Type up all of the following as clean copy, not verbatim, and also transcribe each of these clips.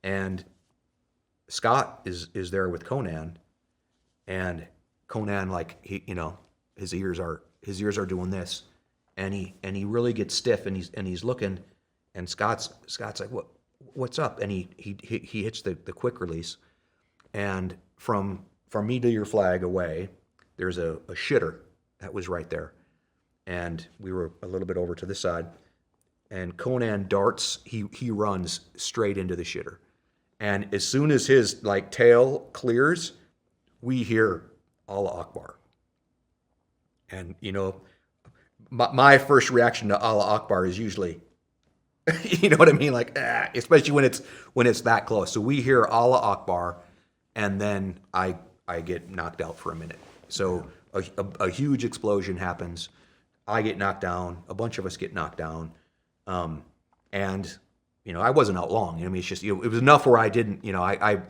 And Scott is there with Conan, and Conan, like, his ears are doing this, and he really gets stiff, and he's looking, and Scott's like, what's up? And he hits the quick release, and from me to your flag away, there's a shitter that was right there, and we were a little bit over to this side, and Conan darts, he runs straight into the shitter. And as soon as his like tail clears, we hear Allah Akbar. And my first reaction to Allah Akbar is usually, you know what I mean, like especially when it's that close. So we hear Allah Akbar, and then I get knocked out for a minute. So a huge explosion happens. I get knocked down. A bunch of us get knocked down, and I wasn't out long. I mean, it's just, it was enough where I didn't, I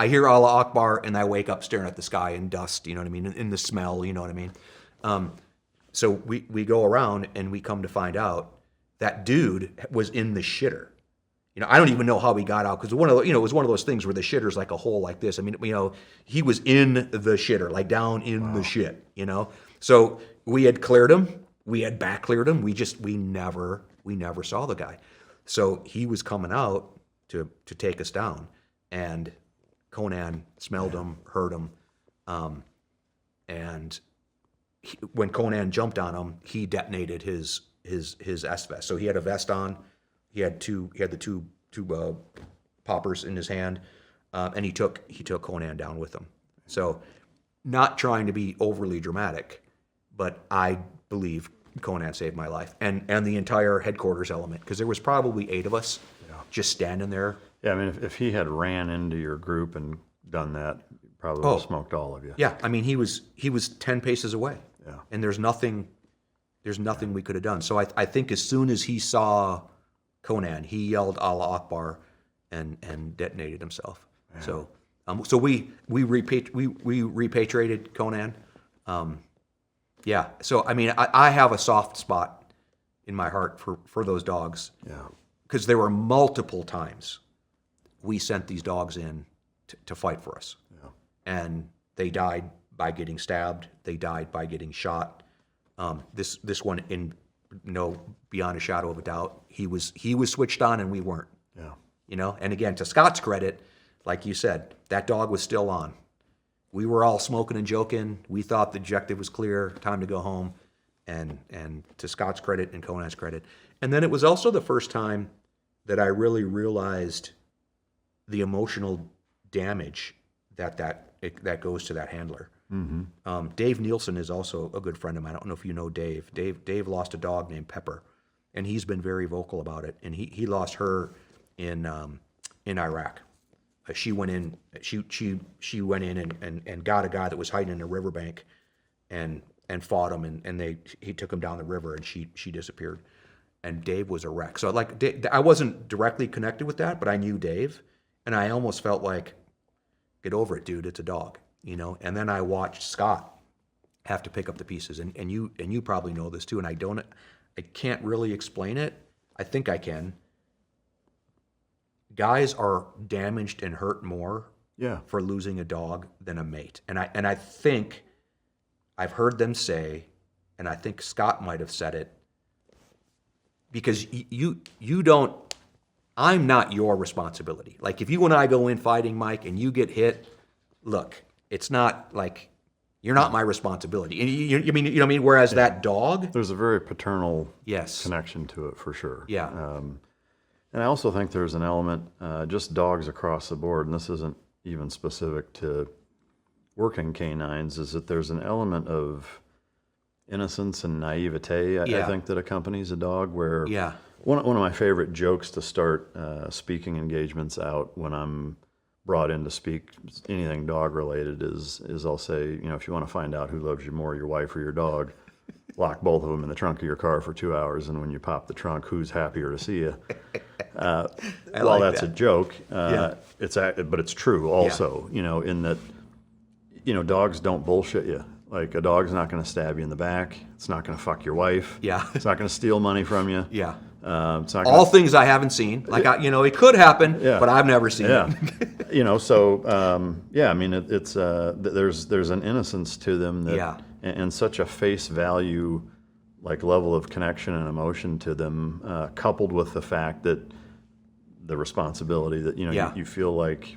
hear Allah Akbar and I wake up staring at the sky in dust, you know what I mean, in the smell, you know what I mean. So we go around and we come to find out that dude was in the shitter. I don't even know how he got out, because it was one of those things where the shitter's like a hole like this. I mean, he was in the shitter, like down in the shit, So we had cleared him, we had back cleared him. We never saw the guy. So he was coming out to take us down, and Conan smelled him, heard him, and when Conan jumped on him, he detonated his S vest. So he had a vest on, he had the two poppers in his hand, and he took Conan down with him. So, not trying to be overly dramatic, but I believe Conan saved my life, and the entire headquarters element, because there was probably 8 of us just standing there. Yeah, I mean, if he had ran into your group and done that, probably would have smoked all of you. Yeah, I mean, he was 10 paces away. Yeah. And there's nothing we could have done. So I think as soon as he saw Conan, he yelled Allah Akbar and detonated himself. Yeah. So we repatriated Conan. Yeah. So I mean, I have a soft spot in my heart for those dogs. Yeah. Because there were multiple times we sent these dogs in to fight for us. Yeah. And they died by getting stabbed. They died by getting shot. This one, beyond a shadow of a doubt, he was switched on and we weren't. Yeah. And again, to Scott's credit, like you said, that dog was still on. We were all smoking and joking. We thought the objective was clear, time to go home. And to Scott's credit and Conan's credit. And then it was also the first time that I really realized the emotional damage that goes to that handler. Mm-hmm. Dave Nielsen is also a good friend of mine. I don't know if you know Dave. Dave lost a dog named Pepper, and he's been very vocal about it. And he lost her in Iraq. She went in. She went in and got a guy that was hiding in a riverbank, and fought him, and he took him down the river, and she disappeared. And Dave was a wreck. So I wasn't directly connected with that, but I knew Dave, and I almost felt like, get over it, dude. It's a dog, And then I watched Scott have to pick up the pieces, and you probably know this too. And I can't really explain it. I think I can. Guys are damaged and hurt more for losing a dog than a mate, and I think I've heard them say, and I think Scott might have said it, because you don't. I'm not your responsibility. Like if you and I go in fighting, Mike, and you get hit, look, it's not like you're not my responsibility. And you know what I mean? Whereas that dog, there's a very paternal yes connection to it for sure. Yeah. And I also think there's an element, just dogs across the board, and this isn't even specific to working canines, is that there's an element of innocence and naivete, I think, that accompanies a dog, where one of my favorite jokes to start speaking engagements out when I'm brought in to speak anything dog related is I'll say, if you want to find out who loves you more, your wife or your dog, lock both of them in the trunk of your car for 2 hours, and when you pop the trunk, who's happier to see you? Well, that's a joke. But it's true also. In that, dogs don't bullshit you. Like a dog's not going to stab you in the back. It's not going to fuck your wife. Yeah. It's not going to steal money from you. Yeah. It's not All things I haven't seen. Like, it could happen, Yeah. but I've never seen Yeah, it. so yeah, I mean, it's there's an innocence to them that, Yeah. and such a face value, like level of connection and emotion to them, coupled with the fact that the responsibility that Yeah. you feel like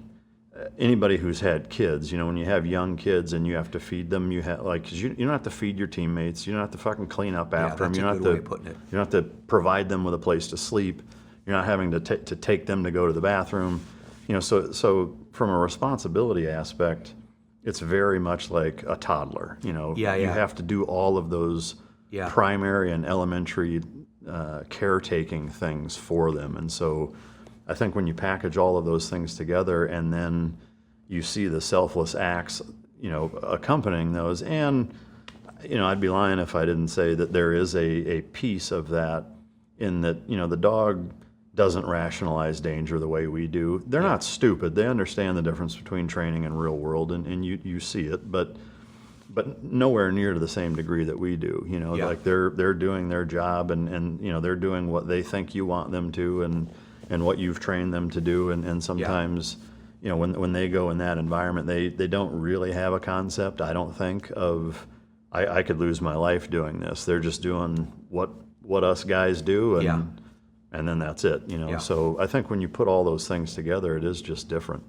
anybody who's had kids, when you have young kids and you have to feed them, you have because you don't have to feed your teammates, you don't have to fucking clean up after them, that's you a don't good have way to of putting it. you don't have to provide them with a place to sleep. You're not having to take them to go to the bathroom. So from a responsibility aspect, it's very much like a toddler. You Yeah. have to do all of those Yeah. primary and elementary caretaking things for them. And so I think when you package all of those things together and then you see the selfless acts, accompanying those, and, I'd be lying if I didn't say that there is a piece of that in that, the dog doesn't rationalize danger the way we do. They're not stupid. They understand the difference between training and real world, and you see it, but nowhere near to the same degree that we do. Yeah. Like they're doing their job, and they're doing what they think you want them to, and what you've trained them to do, and sometimes when they go in that environment, they don't really have a concept, I don't think, of I could lose my life doing this. They're just doing what us guys do, and then that's it. Yeah. So I think when you put all those things together, it is just different.